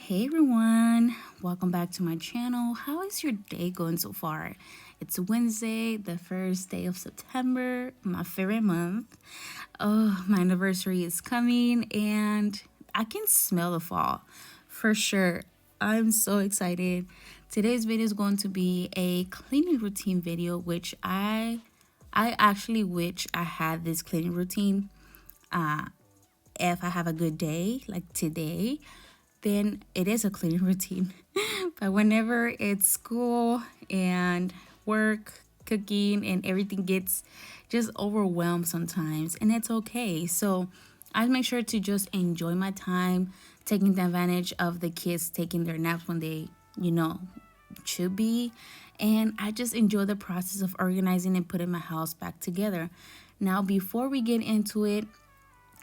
Hey everyone, welcome back to my channel. How is your day going so far? It's Wednesday, the first day of September, my favorite month. Oh, my anniversary is coming and I can smell the fall for sure. I'm so excited. Today's video is going to be a cleaning routine video, which I actually wish I had this cleaning routine. If I have a good day like today, then it is a cleaning routine. But whenever it's school and work, cooking, and everything gets just overwhelmed sometimes, and it's okay. So I make sure to just enjoy my time, taking the advantage of the kids taking their naps when they, should be. And I just enjoy the process of organizing and putting my house back together. Now, before we get into it,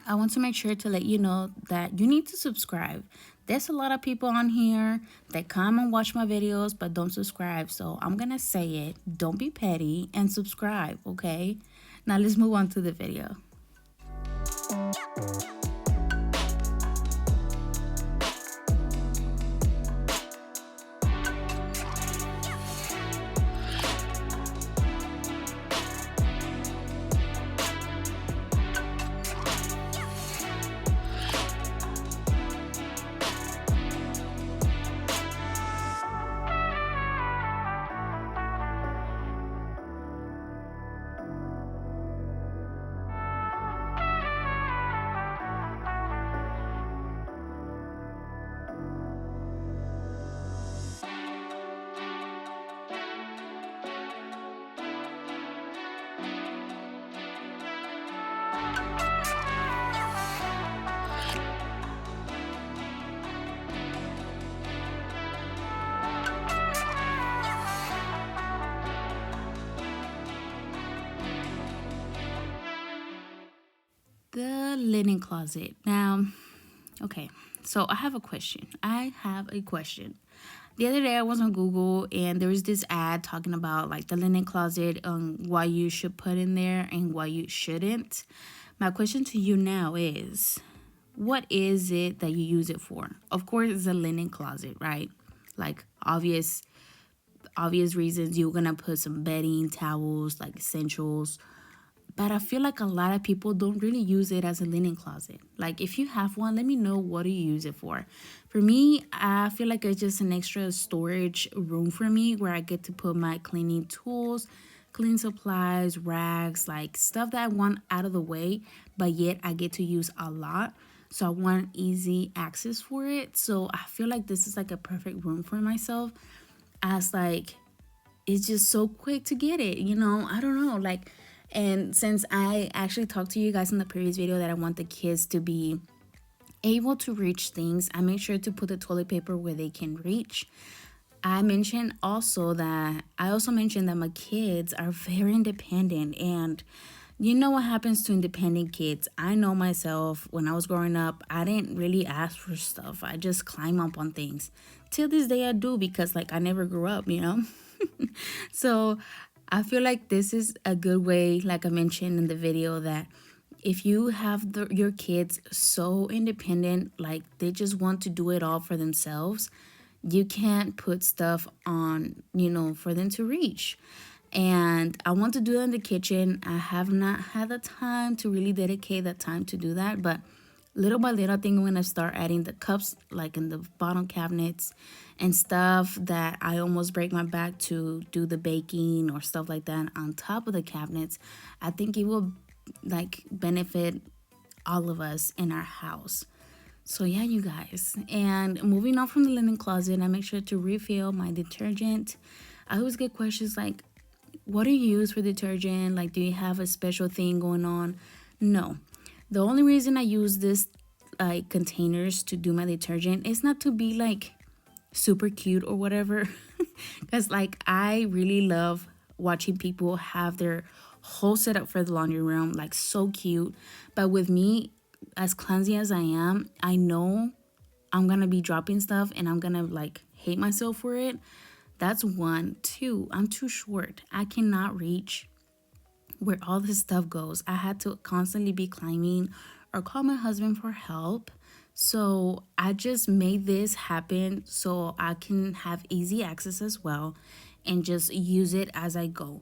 I want to make sure to let you know that you need to subscribe. There's a lot of people on here that come and watch my videos but don't subscribe. So I'm going to say it. Don't be petty and subscribe, okay? Now let's move on to the video. The linen closet. Now, okay, so I have a question. The other day I was on Google and there was this ad talking about like the linen closet and what you should put in there and what you shouldn't. My question to you now is, what is it that you use it for? Of course, it's a linen closet, right? Like obvious reasons you're gonna put some bedding, towels, like essentials. But I feel like a lot of people don't really use it as a linen closet. Like if you have one, let me know, what do you use it for? For me, I feel like it's just an extra storage room for me where I get to put my cleaning tools, cleaning supplies, rags, like stuff that I want out of the way, but yet I get to use a lot. So I want easy access for it. So I feel like this is like a perfect room for myself, as like it's just so quick to get it, I don't know, like. And since I actually talked to you guys in the previous video that I want the kids to be able to reach things, I make sure to put the toilet paper where they can reach. I also mentioned that my kids are very independent, and you know what happens to independent kids. I know myself, when I was growing up, I didn't really ask for stuff. I just climb up on things. Till this day I do, because like I never grew up. So I feel like this is a good way, like I mentioned in the video, that if you have your kids so independent, like they just want to do it all for themselves, you can't put stuff on, for them to reach. And I want to do it in the kitchen. I have not had the time to really dedicate that time to do that, but little by little, I think I'm going to start adding the cups like in the bottom cabinets and stuff that I almost break my back to do the baking or stuff like that on top of the cabinets. I think it will like benefit all of us in our house. So yeah, you guys. And moving on from the linen closet, I make sure to refill my detergent. I always get questions like, what do you use for detergent? Like, do you have a special thing going on? No. The only reason I use this like containers to do my detergent is not to be like super cute or whatever. Because like I really love watching people have their whole setup for the laundry room, like so cute. But with me, as clumsy as I am, I know I'm gonna be dropping stuff and I'm gonna like hate myself for it. That's one. Two, I'm too short. I cannot reach where all this stuff goes. I had to constantly be climbing or call my husband for help So I just made this happen so I can have easy access as well and just use it as I go.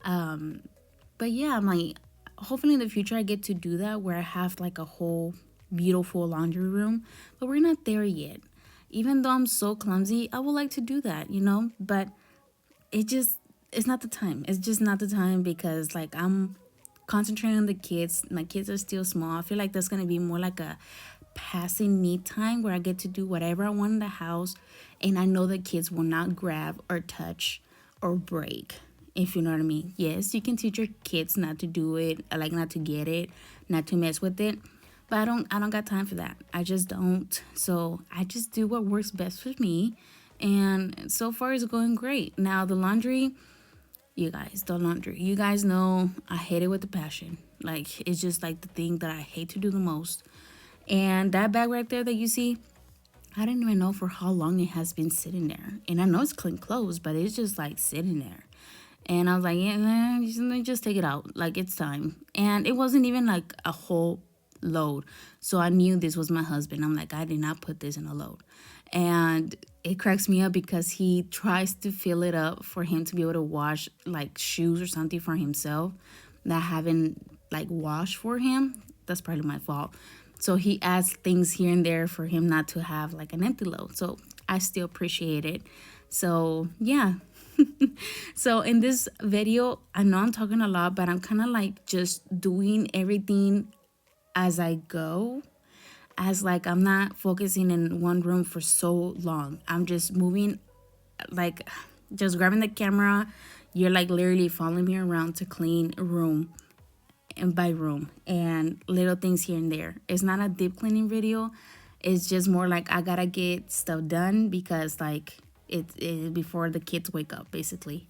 But yeah, I'm like, hopefully in the future I get to do that where I have like a whole beautiful laundry room, but we're not there yet. Even though I'm so clumsy, I would like to do that, but it just, it's not the time. It's just not the time because like I'm concentrating on the kids. My kids are still small. I feel like that's going to be more like a passing me time where I get to do whatever I want in the house, and I know the kids will not grab or touch or break, if you know what I mean. Yes, you can teach your kids not to do it, like not to get it, not to mess with it, but I don't got time for that. I just don't. So I just do what works best for me, and so far it's going great. Now the laundry, the laundry, you guys know I hate it with a passion. Like it's just like the thing that I hate to do the most. And that bag right there that you see, I didn't even know for how long it has been sitting there. And I know it's clean clothes, but it's just like sitting there. And I was like, yeah, just take it out. Like it's time. And it wasn't even like a whole load. So I knew this was my husband. I'm like, I did not put this in a load. And it cracks me up because he tries to fill it up for him to be able to wash like shoes or something for himself that I haven't like washed for him. That's probably my fault. So he adds things here and there for him not to have like an empty load. So I still appreciate it. So yeah. So in this video, I know I'm talking a lot, but I'm kind of like just doing everything as I go, as like I'm not focusing in one room for so long. I'm just moving, like just grabbing the camera. You're like literally following me around to clean a room and by room and little things here and there. It's not a deep cleaning video. It's just more like I gotta get stuff done because like it before the kids wake up basically.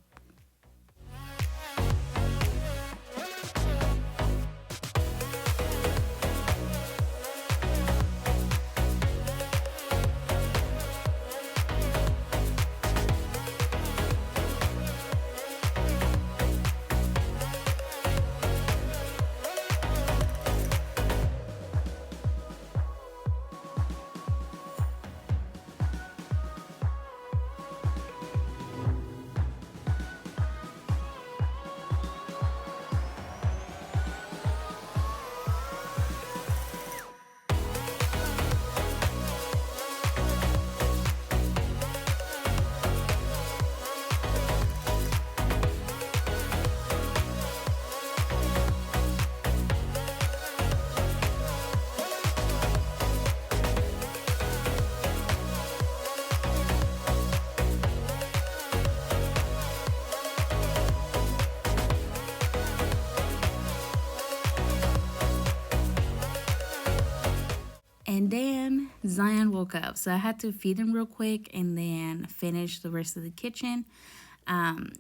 And then Zion woke up. So I had to feed him real quick and then finish the rest of the kitchen.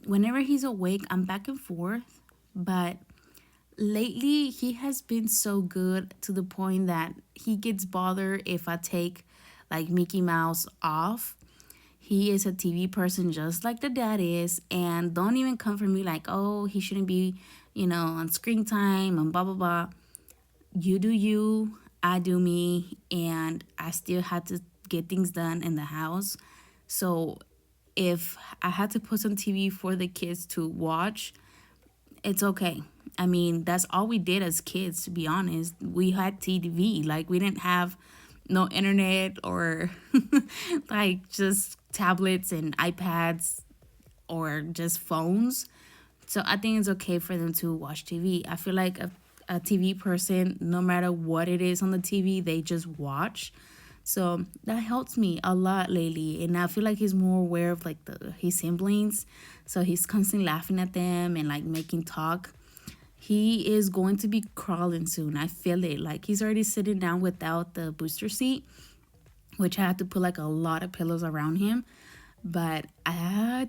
Whenever he's awake, I'm back and forth. But lately, he has been so good to the point that he gets bothered if I take like Mickey Mouse off. He is a TV person just like the dad is. And don't even come for me like, oh, he shouldn't be, on screen time and blah, blah, blah. You do you, I do me, and I still had to get things done in the house. So if I had to put some TV for the kids to watch, it's okay. I mean, that's all we did as kids, to be honest. We had TV. Like, we didn't have no internet or like just tablets and iPads or just phones. So I think it's okay for them to watch TV. I feel like a TV person, no matter what it is on the TV, they just watch. So that helps me a lot lately. And I feel like he's more aware of like his siblings. So he's constantly laughing at them and like making talk. He is going to be crawling soon. I feel it. Like he's already sitting down without the booster seat, which I had to put like a lot of pillows around him. But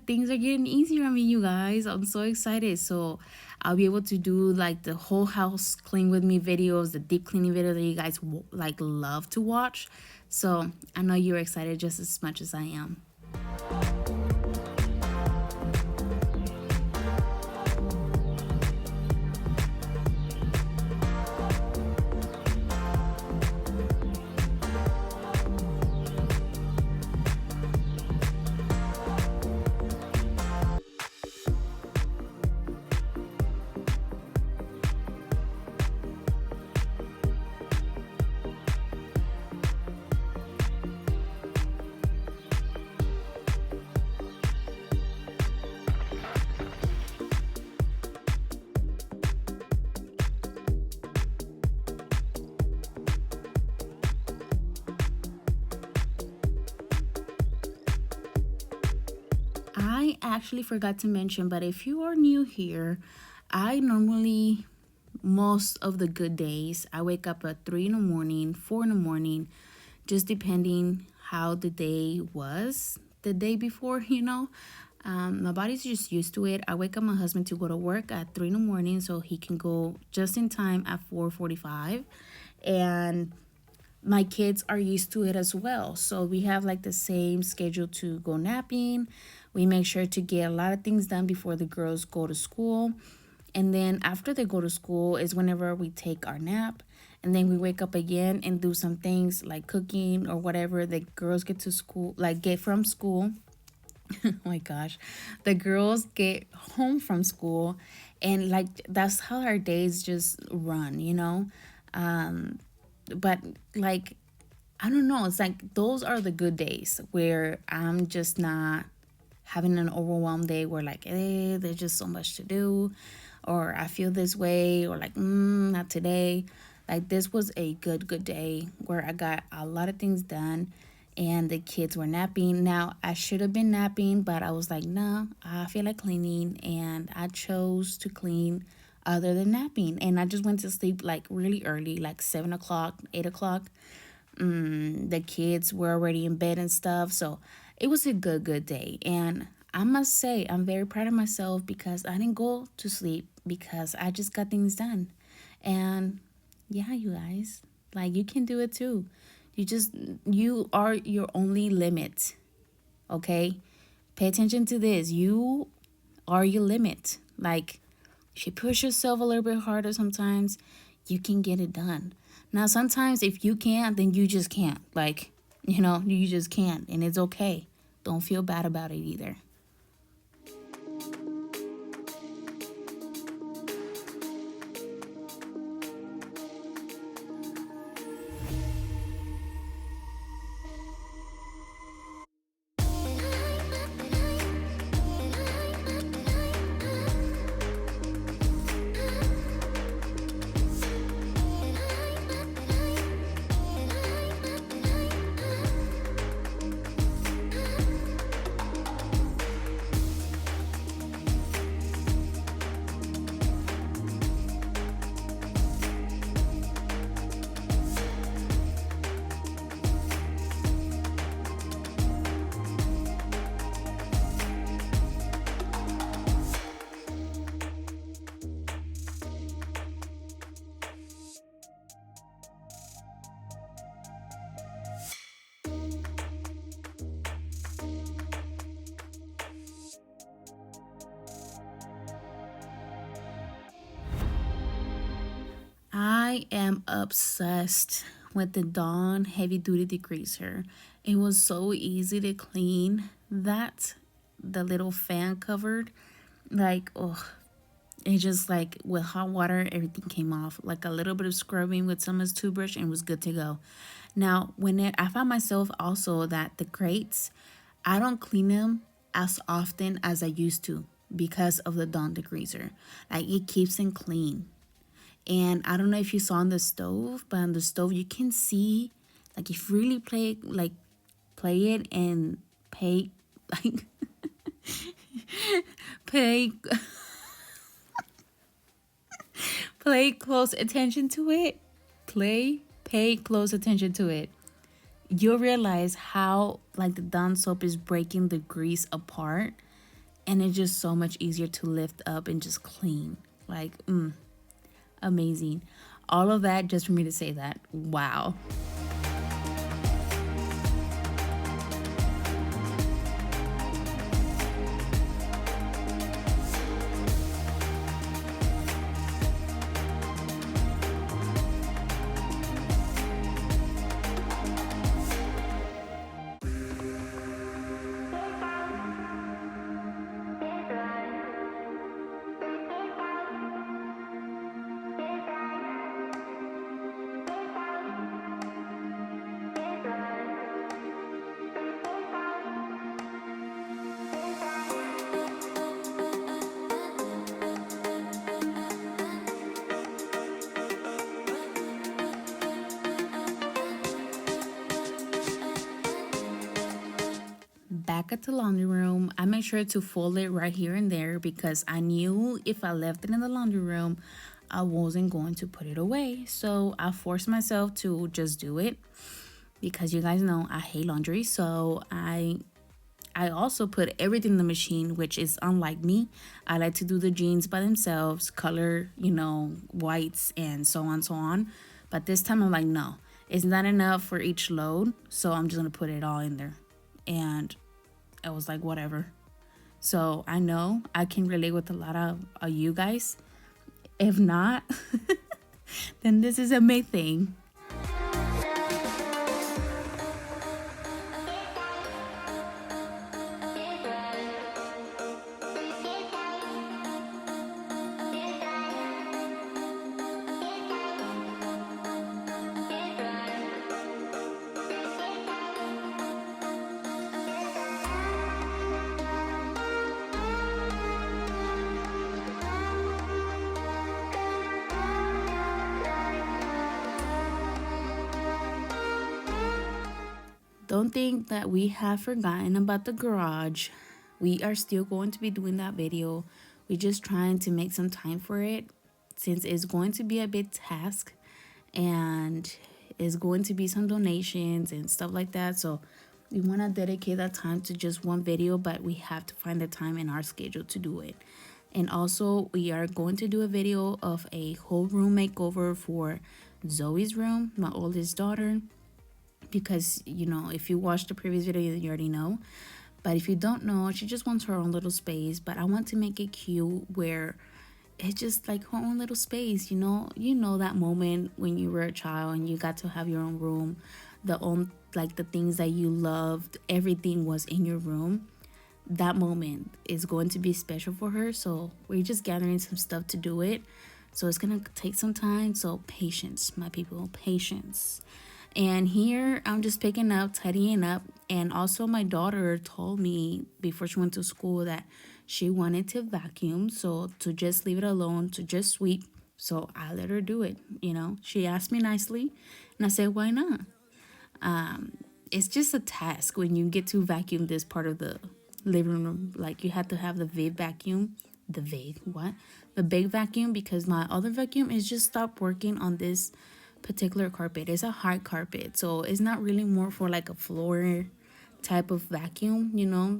things are getting easier on me, you guys. I'm so excited. So I'll be able to do like the whole house clean with me videos, the deep cleaning videos that you guys like love to watch. So I know you're excited just as much as I am. I actually forgot to mention, but if you are new here, I normally, most of the good days, I wake up at 3 in the morning, 4 in the morning, just depending how the day was the day before, you know. My body's just used to it. I wake up my husband to go to work at 3 in the morning so he can go just in time at 4:45. And my kids are used to it as well. So we have like the same schedule to go napping. We make sure to get a lot of things done before the girls go to school. And then after they go to school is whenever we take our nap. And then we wake up again and do some things like cooking or whatever the girls get to school, like get from school. Oh my gosh. The girls get home from school and like that's how our days just run, you know? But like I don't know, it's like those are the good days where I'm just not having an overwhelmed day where like there's just so much to do or I feel this way or like not today. Like this was a good day where I got a lot of things done and the kids were napping. Now I should have been napping, but I was like, nah, I feel like cleaning and I chose to clean other than napping. And I just went to sleep like really early, like 7 o'clock, 8 o'clock. The kids were already in bed and stuff. So it was a good day. And I must say, I'm very proud of myself because I didn't go to sleep because I just got things done. And yeah, you guys, like you can do it too. You are your only limit. Okay. Pay attention to this. You are your limit. Like, if you push yourself a little bit harder sometimes, you can get it done. Now, sometimes if you can't, then you just can't. Like, you just can't. And it's okay. Don't feel bad about it either. I am obsessed with the Dawn Heavy Duty Degreaser. It was so easy to clean. The little fan covered, like, oh, it just like with hot water, everything came off. Like a little bit of scrubbing with someone's toothbrush and it was good to go. Now, I found myself also that the grates, I don't clean them as often as I used to because of the Dawn degreaser. Like it keeps them clean. And I don't know if you saw on the stove, but on the stove you can see, like if you really play it and pay like pay pay close attention to it. Pay close attention to it. You'll realize how like the Dawn soap is breaking the grease apart, and it's just so much easier to lift up and just clean. Like, amazing. All of that just for me to say that. Wow. back at the laundry room. I made sure to fold it right here and there because I knew if I left it in the laundry room, I wasn't going to put it away. So I forced myself to just do it because you guys know I hate laundry. So I also put everything in the machine, which is unlike me. I like to do the jeans by themselves, color, whites and so on, so on. But this time I'm like, no, it's not enough for each load. So I'm just going to put it all in there. And I was like, whatever. So I know I can relate with a lot of you guys. If not, then this is a big thing. Don't think that we have forgotten about the garage. We are still going to be doing that video. We're just trying to make some time for it since it's going to be a big task and it's going to be some donations and stuff like that. So we want to dedicate that time to just one video, but we have to find the time in our schedule to do it. And also we are going to do a video of a whole room makeover for Zoe's room, my oldest daughter. Because if you watched the previous video you already know, but if you don't know, she just wants her own little space. But I want to make it cute where it's just like her own little space. That moment when you were a child and you got to have your own room, the things that you loved, everything was in your room. That moment is going to be special for her. So we're just gathering some stuff to do it. So it's gonna take some time. So patience, my people, patience. And here I'm just picking up, tidying up. And also my daughter told me before she went to school that she wanted to vacuum. So to just leave it alone, to just sweep. So I let her do it. She asked me nicely and I said, why not? It's just a task when you get to vacuum this part of the living room. Like you have to have the big vacuum. The big vacuum, because my other vacuum is just stopped working on this particular carpet. It's a hard carpet, so it's not really more for like a floor type of vacuum,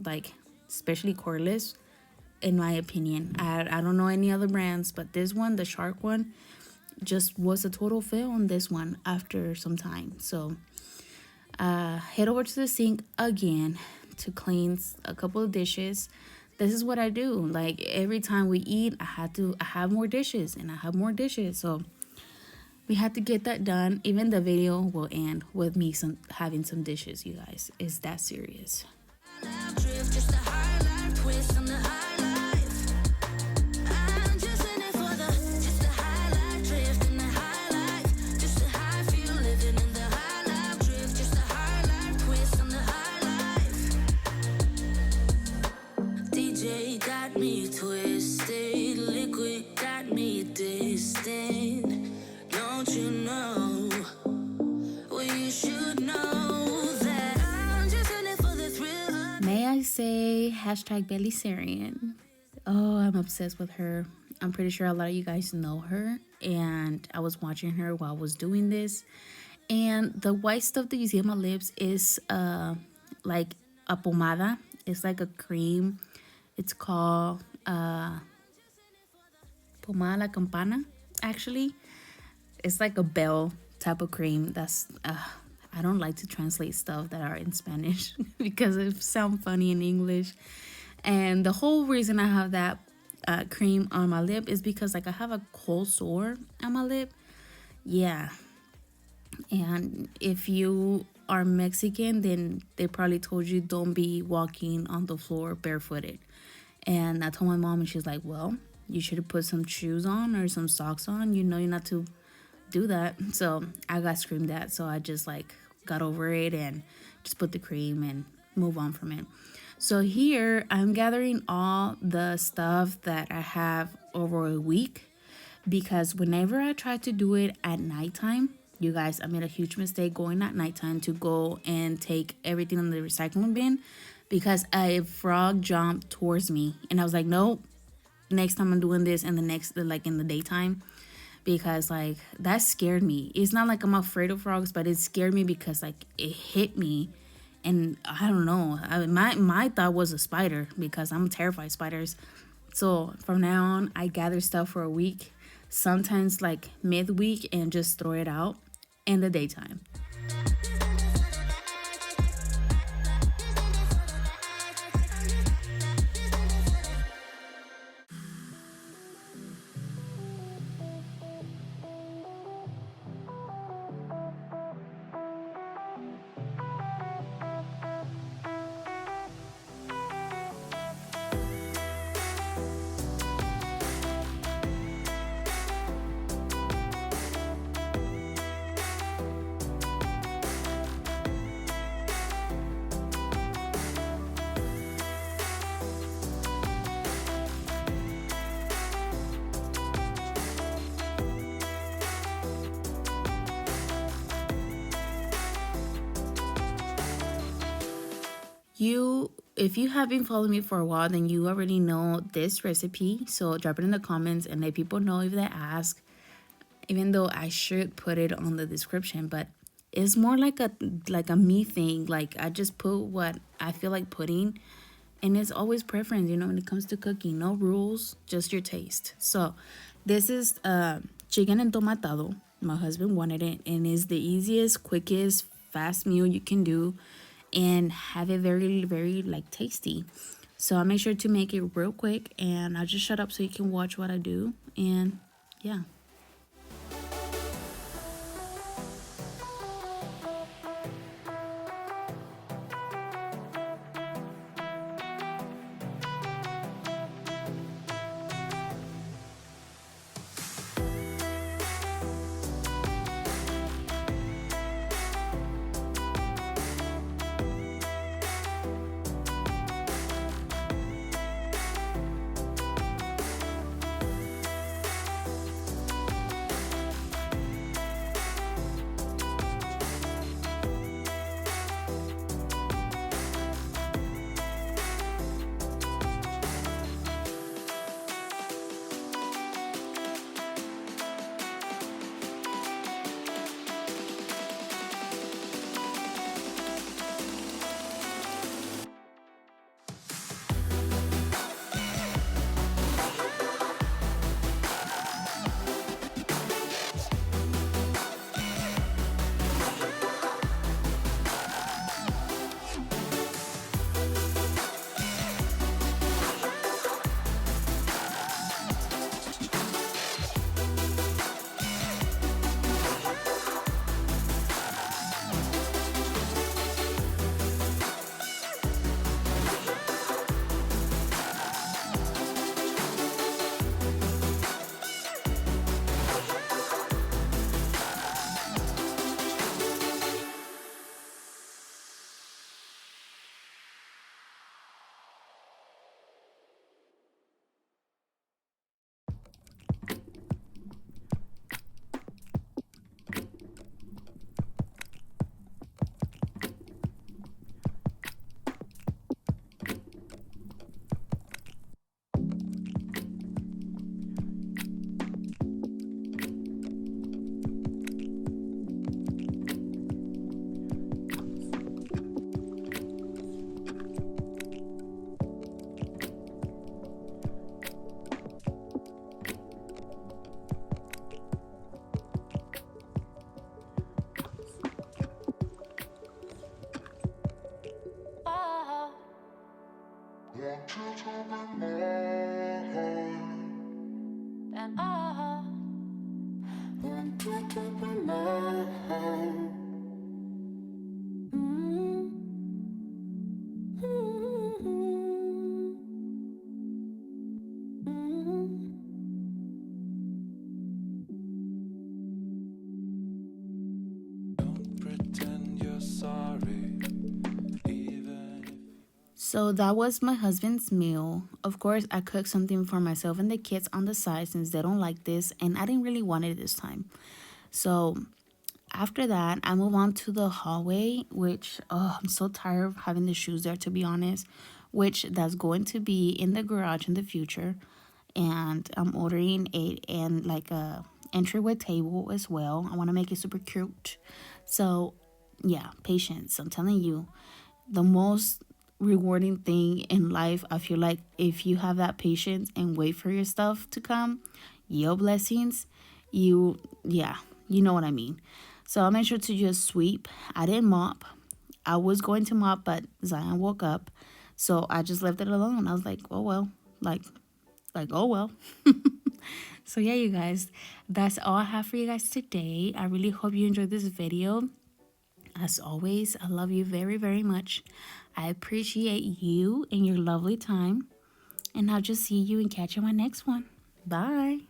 like especially cordless, in my opinion. I don't know any other brands, but this one, the Shark one, just was a total fail on this one after some time. So head over to the sink again to clean a couple of dishes. This is what I do. Like every time we eat, I have more dishes and I have more dishes. So we had to get that done. Even the video will end with me having some dishes, you guys. It's that serious. DJ got me twisted, liquid got me distant. Don't you know? Well, you should know that I'm just in it for the thrill. May I say #Belisarian? Oh, I'm obsessed with her. I'm pretty sure a lot of you guys know her, and I was watching her while I was doing this. And the white stuff that you see on my lips is like a pomada. It's like a cream. It's called pomada la campana, actually. It's like a bell type of cream. That's I don't like to translate stuff that are in Spanish because it sounds funny in English. And the whole reason I have that cream on my lip is because like I have a cold sore on my lip. Yeah. And if you are Mexican, then they probably told you don't be walking on the floor barefooted. And I told my mom, and she's like, well, you should have put some shoes on or some socks on. You're not to do that. So I got screamed at. So I just like got over it and just put the cream and move on from it. So here I'm gathering all the stuff that I have over a week, because whenever I try to do it at nighttime, you guys, I made a huge mistake going at nighttime to go and take everything in the recycling bin, because a frog jumped towards me, and I was like, nope. Next time I'm doing this in the next, like in the daytime, because like that scared me. It's not like I'm afraid of frogs, but it scared me because like it hit me, and I don't know. My thought was a spider because I'm terrified of spiders. So from now on, I gather stuff for a week, sometimes like midweek, and just throw it out in the daytime. If you have been following me for a while, then you already know this recipe. So drop it in the comments and let people know if they ask. Even though I should put it on the description, but it's more like a me thing. Like I just put what I feel like putting, and it's always preference. When it comes to cooking, no rules, just your taste. So this is chicken entomatado. My husband wanted it, and it's the easiest, quickest, fast meal you can do and have it very, very like tasty. So I make sure to make it real quick, and I'll just shut up so you can watch what I do. And yeah. So that was my husband's meal. Of course, I cooked something for myself and the kids on the side since they don't like this, and I didn't really want it this time. So After that, I move on to the hallway, which, oh, I'm so tired of having the shoes there, to be honest, which that's going to be in the garage in the future. And I'm ordering a and like a entryway table as well. I want to make it super cute. So, yeah, patience. I'm telling you, the most rewarding thing in life, I feel like, if you have that patience and wait for your stuff to come, your blessings, yeah, you know what I mean. So I made sure to just sweep. I didn't mop. I was going to mop, but Zion woke up, so I just left it alone. I was like, oh well, oh well. So yeah, you guys, that's all I have for you guys today. I really hope you enjoyed this video. As always, I love you very, very much. I appreciate you and your lovely time. And I'll just see you and catch you on my next one. Bye.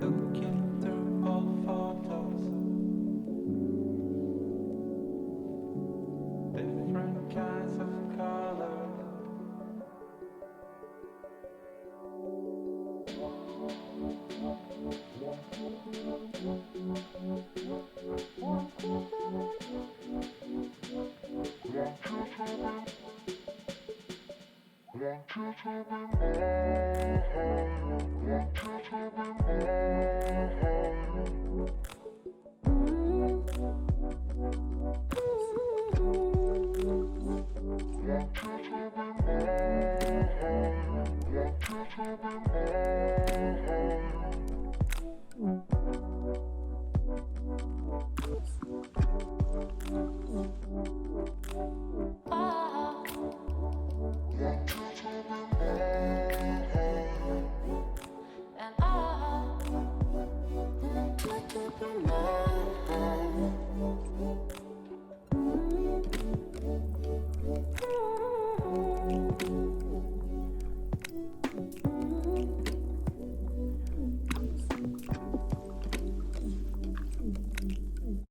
Looking through old photos, different kinds of colors. And